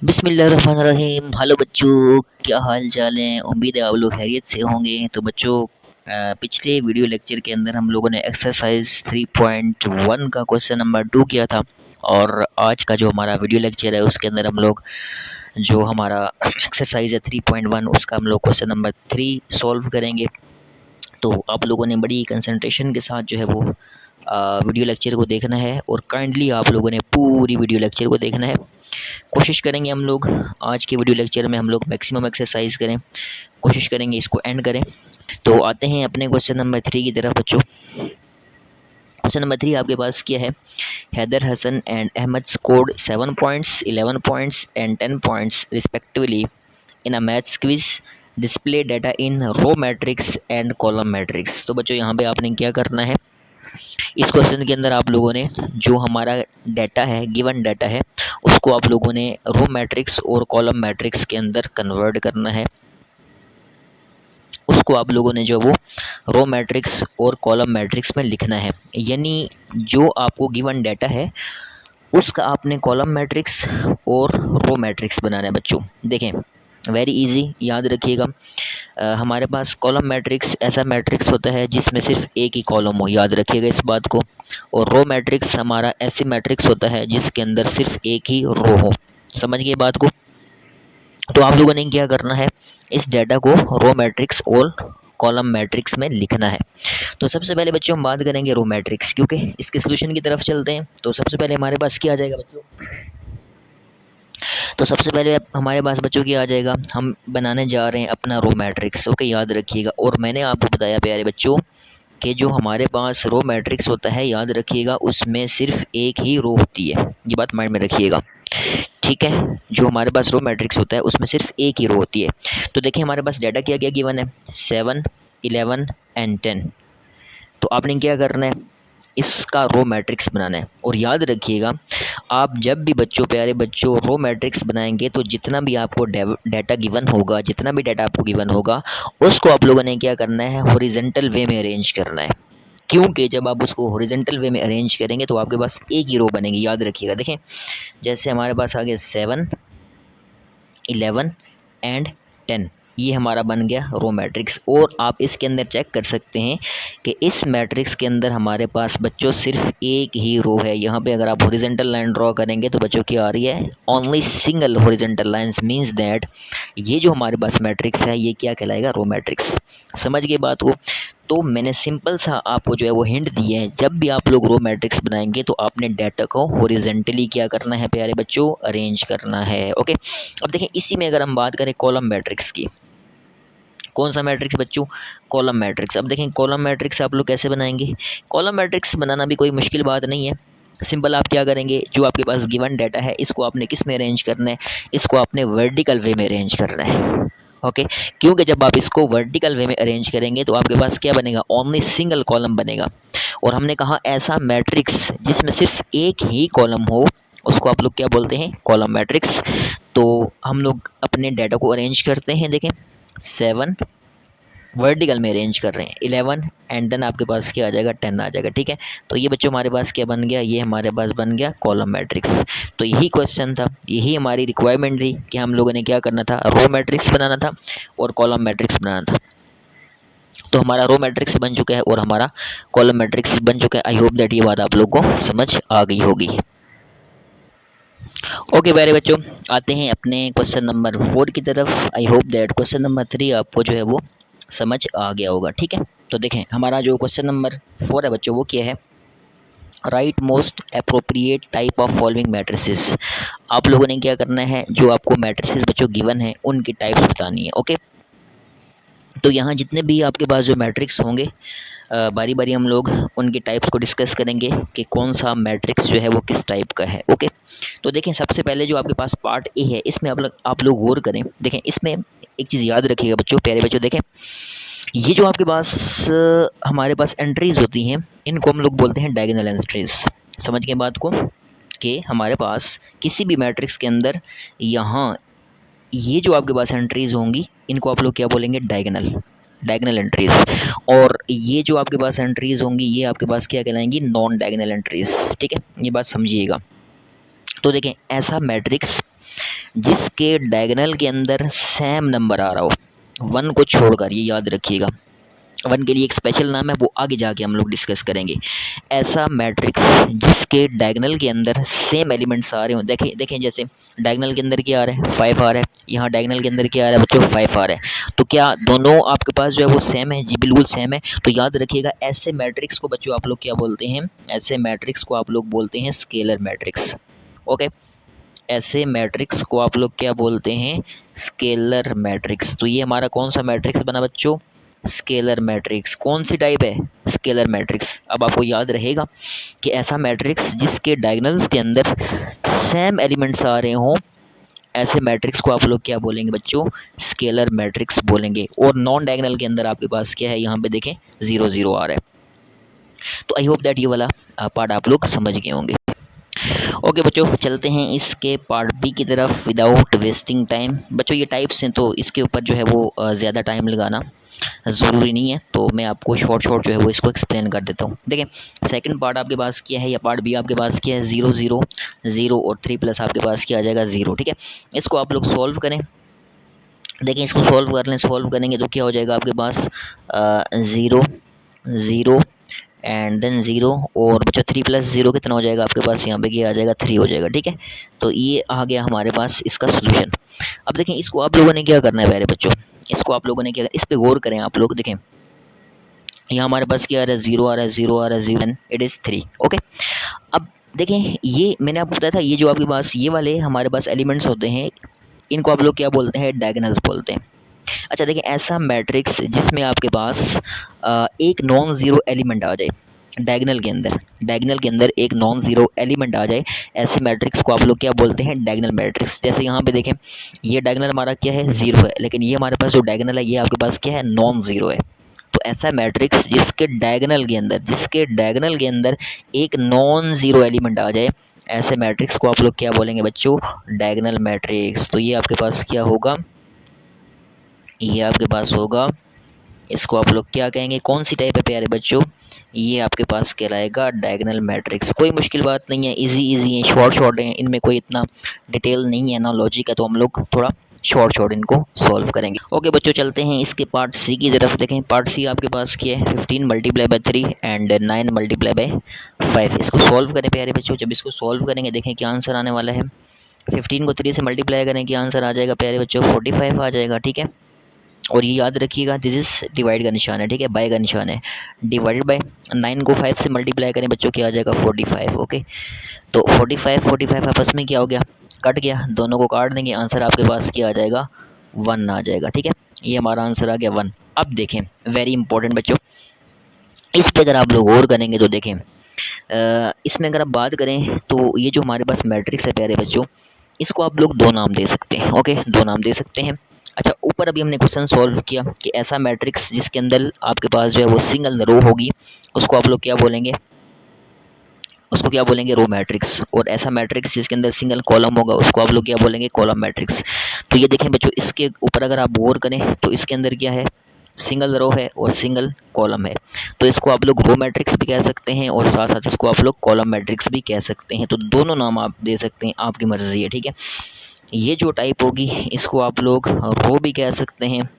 बिस्मिल्लाहिर्रहमानिर्रहीम। हेलो बच्चों, क्या हाल चाल है। उम्मीद है आप लोग खैरियत से होंगे। तो बच्चों, पिछले वीडियो लेक्चर के अंदर हम लोगों ने एक्सरसाइज 3.1 का क्वेश्चन नंबर 2 किया था, और आज का जो हमारा वीडियो लेक्चर है उसके अंदर हम लोग जो हमारा एक्सरसाइज है 3.1 उसका हम लोग क्वेश्चन नंबर 3 सॉल्व करेंगे। तो आप लोगों ने बड़ी कंसंट्रेशन के साथ जो है वो वीडियो लेक्चर को देखना है, और काइंडली आप लोगों ने पूरी वीडियो लेक्चर को देखना है। कोशिश करेंगे हम लोग आज के वीडियो लेक्चर में हम लोग मैक्सिमम एक्सरसाइज करें, कोशिश करेंगे इसको एंड करें। तो आते हैं अपने क्वेश्चन नंबर 3 की तरफ बच्चों। क्वेश्चन नंबर 3 आपके पास क्या है। Haider Hasan and Ahmed scored 7 points, 11 points and 10 points respectively in a maths quiz. Display data in row matrix and column matrix. तो बच्चों यहाँ पे आपने क्या करना है, इस क्वेश्चन के अंदर आप लोगों ने जो हमारा डाटा है, गिवन डाटा है, उसको आप लोगों ने रो मैट्रिक्स और कॉलम मैट्रिक्स के अंदर कन्वर्ट करना है। उसको आप लोगों ने जो वो रो मैट्रिक्स और कॉलम मैट्रिक्स में लिखना है। यानी जो आपको गिवन डाटा है उसका आपने कॉलम मैट्रिक्स और रो मैट्रिक्स बनाना है बच्चों। देखें, वेरी इजी, याद रखिएगा। हमारे पास कॉलम मैट्रिक्स ऐसा मैट्रिक्स होता है जिसमें सिर्फ एक ही कॉलम हो, याद रखिएगा इस बात को। और रो मैट्रिक्स हमारा ऐसी मैट्रिक्स होता है जिसके अंदर सिर्फ एक ही रो हो। समझ गए बात को। तो आप लोगों ने क्या करना है, इस डाटा को रो मैट्रिक्स और कॉलम मैट्रिक्स में लिखना है। तो सबसे पहले बच्चों हम बात करेंगे रो मैट्रिक्स, क्योंकि इसके सोल्यूशन की तरफ चलते हैं। तो सबसे पहले हमारे पास क्या आ जाएगा बच्चों, तो सबसे पहले हमारे पास बच्चों की आ जाएगा, हम बनाने जा रहे हैं अपना रो मैट्रिक्स। ओके, याद रखिएगा। और मैंने आपको बताया प्यारे बच्चों कि जो हमारे पास रो मैट्रिक्स होता है, याद रखिएगा, उसमें सिर्फ एक ही रो होती है। ये बात माइंड में रखिएगा, ठीक है। जो हमारे पास रो मैट्रिक्स होता है उसमें सिर्फ एक ही रो होती है। तो देखिए हमारे पास डाटा क्या क्या गिवन है, 7, 11 एंड 10। तो आपने क्या करना है, इसका रो मैट्रिक्स बनाना है। और याद रखिएगा, आप जब भी बच्चों, प्यारे बच्चों, रो मैट्रिक्स बनाएंगे तो जितना भी आपको डाटा गिवन होगा, जितना भी डाटा आपको गिवन होगा, उसको आप लोगों ने क्या करना है, हॉरिजॉन्टल वे में अरेंज करना है। क्योंकि जब आप उसको हॉरिजॉन्टल वे में अरेंज करेंगे तो आपके पास एक ही रो बनेगी। याद रखिएगा। देखें, जैसे हमारे पास आ गया 7, 11 एंड 10, ये हमारा बन गया रो मैट्रिक्स। और आप इसके अंदर चेक कर सकते हैं कि इस मैट्रिक्स के अंदर हमारे पास बच्चों सिर्फ एक ही रो है। यहाँ पे अगर आप हॉरिजॉन्टल लाइन ड्रॉ करेंगे तो बच्चों क्या आ रही है, only single horizontal lines, means that ये जो हमारे पास मैट्रिक्स है ये क्या कहलाएगा, रो मैट्रिक्स। समझ गए बात को। तो मैंने सिंपल सा आपको जो है वो हिंट दिए हैं, जब भी आप लोग रो मैट्रिक्स बनाएंगे तो आपने डाटा को हॉरिजॉन्टली क्या करना है प्यारे बच्चों, अरेंज करना है। ओके, अब देखें इसी में अगर हम बात करें कॉलम मैट्रिक्स की, कौन सा मैट्रिक्स बच्चों, कॉलम मैट्रिक्स। अब देखें कॉलम मैट्रिक्स आप लोग कैसे बनाएंगे। कॉलम मैट्रिक्स बनाना भी कोई मुश्किल बात नहीं है। सिंपल आप क्या करेंगे, जो आपके पास गिवन डाटा है इसको आपने किस में अरेंज करना है, इसको आपने वर्टिकल वे में अरेंज करना है। ओके, क्योंकि जब आप इसको वर्टिकल वे में अरेंज करेंगे तो आपके पास क्या बनेगा, ओनली सिंगल कॉलम बनेगा। और हमने कहा ऐसा मैट्रिक्स जिसमें सिर्फ एक ही कॉलम हो उसको आप लोग क्या बोलते हैं, कॉलम मैट्रिक्स। तो हम लोग अपने डाटा को अरेंज करते हैं। देखें 7 वर्टिकल में अरेंज कर रहे हैं, 11 एंड देन आपके पास क्या आ जाएगा, 10 आ जाएगा। ठीक है, तो ये बच्चों हमारे पास क्या बन गया, ये हमारे पास बन गया कॉलम मैट्रिक्स। तो यही क्वेश्चन था, यही हमारी रिक्वायरमेंट थी कि हम लोगों ने क्या करना था, रो मैट्रिक्स बनाना था और कॉलम मैट्रिक्स बनाना था। तो हमारा रो मैट्रिक्स बन चुका है और हमारा कॉलम मैट्रिक्स बन चुका है। आई होप दैट ये बात आप लोग को समझ आ गई होगी। ओके प्यारे बच्चों, आते हैं अपने क्वेश्चन नंबर 4 की तरफ। I hope that question number 3 आपको जो है वो समझ आ गया होगा। ठीक है, तो देखें हमारा जो क्वेश्चन नंबर 4 है बच्चों वो क्या है, right most appropriate type of following matrices. आप लोगों ने क्या करना है, जो आपको मैट्रिसेस बच्चों गिवन है उनकी टाइप्स बतानी है। ओके, तो यहाँ जितने भी आपके पास जो मैट्रिक्स होंगे बारी बारी हम लोग उनके टाइप्स को डिस्कस करेंगे कि कौन सा मैट्रिक्स जो है वो किस टाइप का है। ओके, तो देखें सबसे पहले जो आपके पास पार्ट ए है इसमें आप लोग गौर करें। देखें इसमें एक चीज़ याद रखिएगा बच्चों, प्यारे बच्चों, देखें ये जो आपके पास हमारे पास एंट्रीज़ होती हैं इनको हम लोग बोलते हैं डायगोनल एंट्रीज। समझ गए बात को, कि हमारे पास किसी भी मैट्रिक्स के अंदर यहाँ ये जो आपके पास एंट्रीज़ होंगी इनको आप लोग क्या बोलेंगे, डायगोनल एंट्रीज़। और ये जो आपके पास एंट्रीज़ होंगी ये आपके पास क्या कहलाएंगी, नॉन डायगोनल एंट्रीज़। ठीक है, ये बात समझिएगा। तो देखें ऐसा मैट्रिक्स जिसके डायगोनल के अंदर सेम नंबर आ रहा हो, 1 को छोड़कर, ये याद रखिएगा। 1 के लिए एक स्पेशल नाम है, वो आगे जाके हम लोग डिस्कस करेंगे। ऐसा मैट्रिक्स जिसके डायगोनल के अंदर सेम एलिमेंट्स आ रहे हो, देखें देखें जैसे डायगोनल के अंदर क्या आ रहा है, 5 आ रहा है, यहाँ डायगोनल के अंदर क्या आ रहा है बच्चों, 5 आ रहा है। तो क्या दोनों आपके पास जो है वो सेम है? जी बिल्कुल सेम है। तो याद रखिएगा ऐसे मैट्रिक्स को बच्चों आप लोग क्या बोलते हैं, ऐसे मैट्रिक्स को आप लोग बोलते हैं स्केलर मैट्रिक्स। ओके, ऐसे मैट्रिक्स को आप लोग क्या बोलते हैं, स्केलर मैट्रिक्स। तो ये हमारा कौन सा मैट्रिक्स बना बच्चों, स्केलर मैट्रिक्स। कौन सी टाइप है, स्केलर मैट्रिक्स। अब आपको याद रहेगा कि ऐसा मैट्रिक्स जिसके डायगोनल्स के अंदर सेम एलिमेंट्स आ रहे हों, ऐसे मैट्रिक्स को आप लोग क्या बोलेंगे बच्चों, स्केलर मैट्रिक्स बोलेंगे। और नॉन डायगोनल के अंदर आपके पास क्या है, यहाँ पे देखें 0 0 आ रहा है। तो आई होप दैट ये वाला पार्ट आप लोग समझ गए होंगे। ओके बच्चों, चलते हैं इसके पार्ट बी की तरफ विदाउट वेस्टिंग टाइम। बच्चों ये टाइप्स हैं, तो इसके ऊपर जो है वो ज़्यादा टाइम लगाना ज़रूरी नहीं है, तो मैं आपको शॉर्ट जो है वो इसको एक्सप्लेन कर देता हूँ। देखें, सेकंड पार्ट आपके पास क्या है, या पार्ट बी आपके पास क्या है, 0 0 0 और 3 प्लस आपके पास क्या आ जाएगा, 0। ठीक है, इसको आप लोग सॉल्व करें। देखें, इसको सॉल्व कर लें, सॉल्व करेंगे तो क्या हो जाएगा आपके पास 0 0 एंड देन 0, और बच्चों 3 प्लस 0 कितना हो जाएगा आपके पास, यहाँ पे क्या आ जाएगा, 3 हो जाएगा। ठीक है, तो ये आ गया हमारे पास इसका सोल्यूशन। अब देखें, इसको आप लोगों ने क्या करना है प्यारे बच्चों, इसको आप लोगों ने क्या, इस पर गौर करें आप लोग। देखें यहाँ हमारे पास क्या आ रहा है, 0 आ रहा है, 0 आ रहा है, 0 इट इज़ 3। ओके, अब देखें, ये मैंने आपको बताया था, ये जो आपके पास ये वाले हमारे पास एलिमेंट्स होते हैं, इनको आप लोग क्या बोलते हैं, डायगोनल्स बोलते हैं। अच्छा देखिए, ऐसा मैट्रिक्स जिसमें आपके पास एक नॉन ज़ीरो एलिमेंट आ जाए डायगोनल के अंदर, डायगोनल के अंदर एक नॉन ज़ीरो एलिमेंट आ जाए, ऐसे मैट्रिक्स को आप लोग क्या बोलते हैं, डायगोनल मैट्रिक्स। जैसे यहाँ पे देखें, ये डायगोनल हमारा क्या है, 0 है, लेकिन ये हमारे पास जो डायगोनल है ये आपके पास क्या है, नॉन ज़ीरो है। तो ऐसा मैट्रिक्स जिसके डायगोनल के अंदर एक नॉन ज़ीरो एलिमेंट आ जाए, ऐसे मैट्रिक्स को आप लोग क्या बोलेंगे बच्चों, डायगोनल मैट्रिक्स। तो ये आपके पास क्या होगा, ये आपके पास होगा, इसको आप लोग क्या कहेंगे, कौन सी टाइप है प्यारे बच्चों, ये आपके पास कहलाएगा डायगोनल मैट्रिक्स। कोई मुश्किल बात नहीं है, इजी है, शॉर्ट है, इनमें कोई इतना डिटेल नहीं है ना, लॉजिक है, तो हम लोग थोड़ा शॉर्ट इनको सॉल्व करेंगे। ओके बच्चों, चलते हैं इसके पार्ट सी की तरफ। देखें, पार्ट सी आपके पास क्या है, 15 multiply by 3 and 9 multiply by 5। इसको सॉल्व करें प्यारे बच्चों। जब इसको सॉल्व करेंगे, देखें क्या आंसर आने वाला है। 15 को 3 से मल्टीप्लाई करें, क्या आंसर आ जाएगा प्यारे बच्चों, 45 आ जाएगा। ठीक है, और ये याद रखिएगा, दिस इज डिवाइड का निशान है, ठीक है, बाय का निशान है। डिवाइडेड बाय 9 को 5 से मल्टीप्लाई करें बच्चों, क्या आ जाएगा, 45। ओके, तो 45 आपस में क्या हो गया, कट गया, दोनों को काट देंगे, आंसर आपके पास क्या आ जाएगा, 1 आ जाएगा। ठीक है, ये हमारा आंसर आ गया 1। अब देखें, वेरी इंपॉर्टेंट बच्चों, इस पर अगर आप लोग और करेंगे तो देखें, इसमें अगर आप बात करें तो ये जो हमारे पास मैट्रिक्स है प्यारे बच्चों, इसको आप लोग 2 नाम दे सकते हैं। ओके, 2 नाम दे सकते हैं। अच्छा, ऊपर अभी हमने क्वेश्चन सॉल्व किया कि ऐसा मैट्रिक्स जिसके अंदर आपके पास जो है वो सिंगल रो होगी, उसको आप लोग क्या बोलेंगे, उसको क्या बोलेंगे, रो मैट्रिक्स। और ऐसा मैट्रिक्स जिसके अंदर सिंगल कॉलम होगा, उसको आप लोग क्या बोलेंगे, कॉलम मैट्रिक्स। तो ये देखें बच्चों, इसके ऊपर अगर आप गौर करें तो इसके अंदर क्या है, सिंगल रो है और सिंगल कॉलम है, तो इसको आप लोग रो मैट्रिक्स भी कह सकते हैं और साथ साथ इसको आप लोग कॉलम मैट्रिक्स भी कह सकते हैं। तो दोनों नाम आप दे सकते हैं, आपकी मर्ज़ी है। ठीक है, ये जो टाइप होगी इसको आप लोग रो भी कह सकते हैं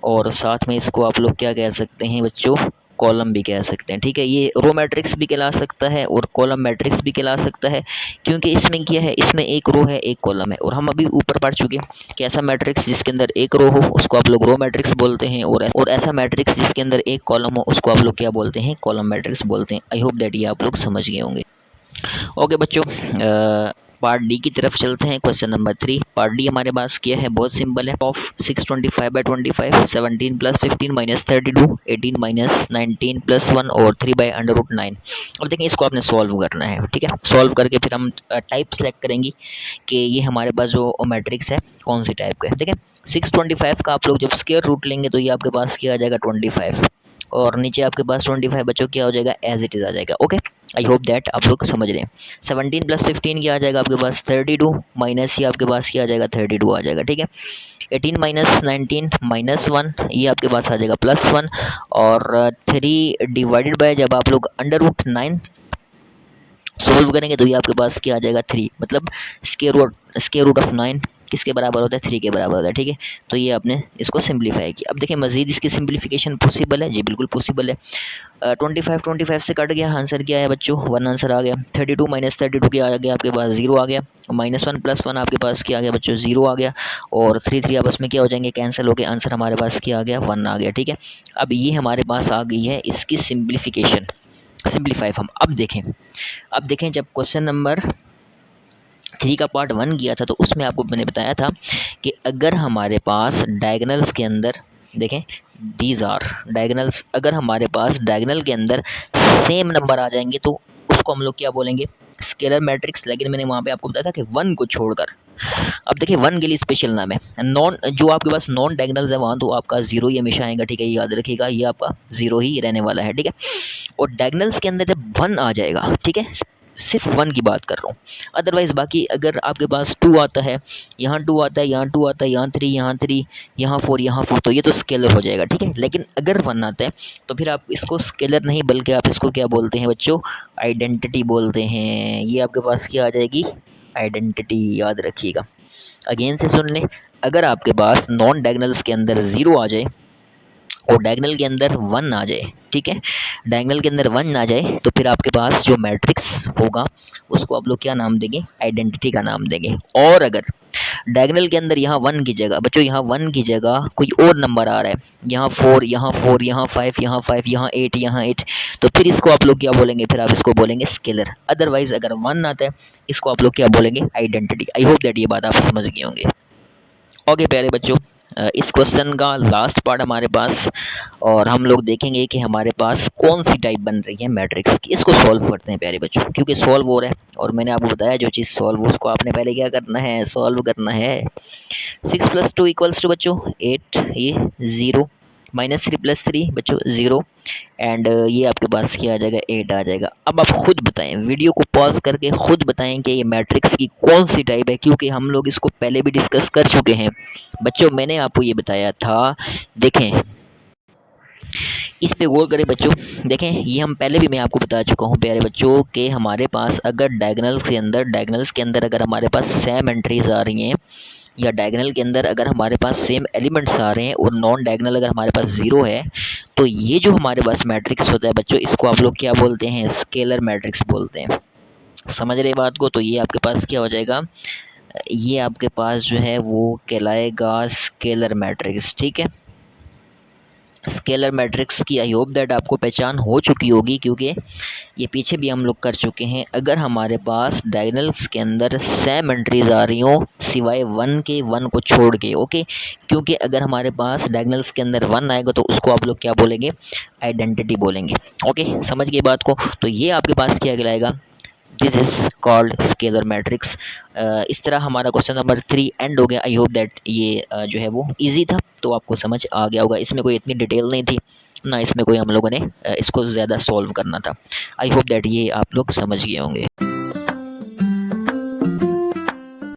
और साथ में इसको आप लोग क्या कह सकते हैं बच्चों, कॉलम भी कह सकते हैं। ठीक है, ये रो मैट्रिक्स भी कहला सकता है और कॉलम मैट्रिक्स भी कहला सकता है, क्योंकि इसमें क्या है, इसमें एक रो है एक कॉलम है। और हम अभी ऊपर पढ़ चुके हैं कि ऐसा मैट्रिक्स जिसके अंदर एक रो हो उसको आप लोग रो मैट्रिक्स बोलते हैं, और ऐसा मैट्रिक्स जिसके अंदर एक कॉलम हो उसको आप लोग क्या बोलते हैं, कॉलम मैट्रिक्स बोलते हैं। आई होप दैट ये आप लोग समझ गए होंगे। ओके बच्चों, पार्ट डी की तरफ चलते हैं। क्वेश्चन नंबर 3, पार्ट डी हमारे पास क्या है, बहुत सिंपल है। Of 625 by 25, 17 plus 15 minus 32, 18 minus 19 plus 1 और 3 बाई √9। अब देखें, इसको आपने सॉल्व करना है। ठीक है, सॉल्व करके फिर हम टाइप सेलेक्ट करेंगे कि ये हमारे पास जो मैट्रिक्स है कौन सी टाइप का है। देखें, 625 का आप लोग जब स्क्वायर रूट लेंगे तो ये आपके पास क्या आ जाएगा, 25, और नीचे आपके पास 25 बच्चों क्या हो जाएगा, एज इट इज़ आ जाएगा। ओके, आई होप दैट आप लोग समझ रहे हैं। 17 प्लस 15 क्या आ जाएगा आपके पास, 32 माइनस ये आपके पास क्या आ जाएगा, 32 आ जाएगा। ठीक है, 18 माइनस 19 माइनस 1 ये आपके पास आ जाएगा +1, और 3 डिवाइडेड बाय जब आप लोग √9 सोल्व करेंगे तो ये आपके पास क्या आ जाएगा 3, मतलब स्क्वायर रूट ऑफ 9 किसके बराबर होता है, 3 के बराबर होता है। ठीक है, तो ये आपने इसको सिंप्लीफाई किया। अब देखिए मज़ीद इसकी सिंप्लीफिकेशन पॉसिबल है, जी बिल्कुल पॉसिबल है। 25 से कट गया, आंसर क्या है बच्चों, 1 आंसर आ गया। 32 माइनस 32 क्या आ गया आपके पास, 0 आ गया। -1 + 1 आपके पास क्या आ गया बच्चों, 0 आ गया। और 3 3 आपस में क्या हो जाएंगे, कैंसिल हो गए, आंसर हमारे पास क्या आ गया, 1 आ गया। ठीक है, अब ये हमारे पास आ गई है इसकी सिंप्लीफिकेशन, सिंप्लीफाई हम अब देखें जब क्वेश्चन नंबर 3 का पार्ट 1 किया था तो उसमें आपको मैंने बताया था कि अगर हमारे पास डायगोनल्स के अंदर देखें, दीज आर डायगोनल्स, अगर हमारे पास डायगोनल के अंदर सेम नंबर आ जाएंगे तो उसको हम लोग क्या बोलेंगे, स्केलर मैट्रिक्स। लेकिन मैंने वहाँ पे आपको बताया था कि 1 को छोड़कर, अब देखिए 1 के लिए स्पेशल नाम है, नॉन जो आपके पास नॉन डायगोनल्स है वहाँ तो आपका 0 ही हमेशा आएगा। ठीक है, याद रखिएगा ये आपका 0 ही रहने वाला है। ठीक है, और डायगोनल्स के अंदर जब 1 आ जाएगा, ठीक है, सिर्फ 1 की बात कर रहा हूँ, अदरवाइज़ बाकी अगर आपके पास 2 आता है, यहाँ 2 आता है, यहाँ 2 आता है, यहाँ 3, यहाँ 3, यहाँ 4, यहाँ 4, तो ये तो स्केलर हो जाएगा। ठीक है, लेकिन अगर 1 आता है तो फिर आप इसको स्केलर नहीं बल्कि आप इसको क्या बोलते हैं बच्चों, आइडेंटिटी बोलते हैं। ये आपके पास क्या आ जाएगी, आइडेंटिटी, याद रखिएगा। अगेन से सुन लें, अगर आपके पास नॉन डायगोनल्स के अंदर 0 आ जाए और डायगोनल के अंदर 1 आ जाए, ठीक है, डायगोनल के अंदर 1 आ जाए तो फिर आपके पास जो मैट्रिक्स होगा उसको आप लोग क्या नाम देंगे, आइडेंटिटी का नाम देंगे। और अगर डायगोनल के अंदर यहाँ 1 की जगह बच्चों, यहाँ 1 की जगह कोई और नंबर आ रहा है, यहाँ 4, यहाँ 4, यहाँ 5, यहाँ 5, यहाँ 8, यहाँ 8, तो फिर इसको आप लोग क्या बोलेंगे, फिर आप इसको बोलेंगे स्केलर। अदरवाइज अगर 1 आता है इसको आप लोग क्या बोलेंगे, आइडेंटिटी। आई होप दैट ये बात आप समझ गए होंगे। ओके प्यारे बच्चों, इस क्वेश्चन का लास्ट पार्ट हमारे पास, और हम लोग देखेंगे कि हमारे पास कौन सी टाइप बन रही है मैट्रिक्स की। इसको सॉल्व करते हैं प्यारे बच्चों, क्योंकि सॉल्व हो रहा है और मैंने आपको बताया जो चीज़ सॉल्व उसको आपने पहले क्या करना है, सॉल्व करना है। 6 + 2 = बच्चों 8, ये 0, -3 + 3 बच्चों 0, एंड ये आपके पास क्या आ जाएगा, 8 आ जाएगा। अब आप खुद बताएं, वीडियो को पॉज करके खुद बताएं कि ये मैट्रिक्स की कौन सी टाइप है, क्योंकि हम लोग इसको पहले भी डिस्कस कर चुके हैं बच्चों। मैंने आपको ये बताया था, देखें इस पे गौर करें बच्चों। देखें ये हम पहले भी मैं आपको बता चुका हूँ प्यारे बच्चों कि हमारे पास अगर डायगोनल्स के अंदर अगर हमारे पास सेम एंट्रीज आ रही हैं, या डायगोनल के अंदर अगर हमारे पास सेम एलिमेंट्स आ रहे हैं और नॉन डायगोनल अगर हमारे पास 0 है, तो ये जो हमारे पास मैट्रिक्स होता है बच्चों, इसको आप लोग क्या बोलते हैं, स्केलर मैट्रिक्स बोलते हैं। समझ रहे बात को, तो ये आपके पास क्या हो जाएगा, ये आपके पास जो है वो कहलाएगा स्केलर मैट्रिक्स। ठीक है, स्केलर मैट्रिक्स की आई होप दैट आपको पहचान हो चुकी होगी, क्योंकि ये पीछे भी हम लोग कर चुके हैं। अगर हमारे पास डायगोनल्स के अंदर सेम एंट्रीज आ रही हो सिवाय 1 के, 1 को छोड़ के, ओके, क्योंकि अगर हमारे पास डायगोनल्स के अंदर 1 आएगा तो उसको आप लोग क्या बोलेंगे, आइडेंटिटी बोलेंगे। ओके, समझ गए बात को, तो ये आपके पास क्या कहलाएगा, this is called scalar matrix. इस तरह हमारा क्वेश्चन नंबर 3 एंड हो गया। आई होप दैट ये जो है वो इजी था, तो आपको समझ आ गया होगा। इसमें कोई इतनी डिटेल नहीं थी ना, इसमें कोई हम लोगों ने इसको ज़्यादा सॉल्व करना था। आई होप दैट ये आप लोग समझ गए होंगे।